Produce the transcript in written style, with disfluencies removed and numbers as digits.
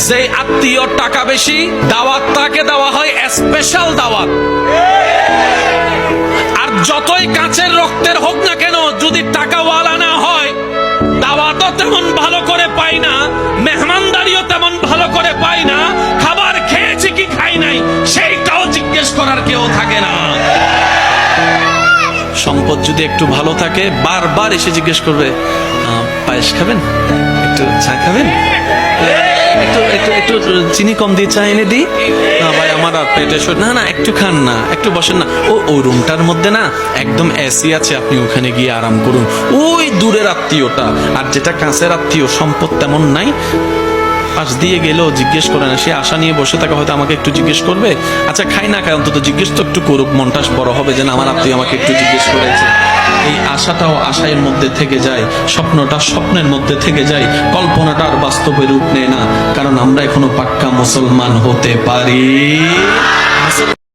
যে আত্মীয় টাকা বেশি, দাওয়াত তাকে দেওয়া হয় স্পেশাল দাওয়াত। আর যতই কাছের রক্তের হোক না কেন, যদি টাকাওয়ালা না হয়, দাওয়াতও তেমন ভালো করে পাই না, মেহমানদারিও তেমন ভালো করে পাই না, খাবার খেয়েছি কি খাই নাই সেইটাও জিজ্ঞেস করার কেউ থাকে না। সম্পদ যদি একটু ভালো থাকে, বারবার এসে জিজ্ঞেস করবে, পায়েস খাবেন, একটু চা খাবেন, একটু একটু একটু চিনি কম দিয়ে চা এনে দিই, না ভাই আমার আর পেটে না না একটু খান না, একটু বসেন না, ওই রুমটার মধ্যে না একদম এসি আছে, আপনি ওখানে গিয়ে আরাম করুন। ওই দূরের আত্মীয়টা। আর যেটা কাছের আত্মীয়, সম্পদ তেমন নাই, পাশ দিয়ে গেলেও জিজ্ঞেস করে না, সে আশা নিয়ে বসে থাকে হয়তো আমাকে একটু জিজ্ঞেস করবে। আচ্ছা খাই না খাই, অন্তত জিজ্ঞেস তো একটু করুক, মনটা বড় হবে যে না আমার আত্মীয় আমাকে একটু জিজ্ঞেস করেছে। এই আশাটাও আশায়ের মধ্যে থেকে যায়, স্বপ্নটা স্বপ্নের মধ্যে থেকে যায়, কল্পনাটা আর বাস্তবে রূপ নেয় না, কারণ আমরা এখনো পাক্কা মুসলমান হতে পারি।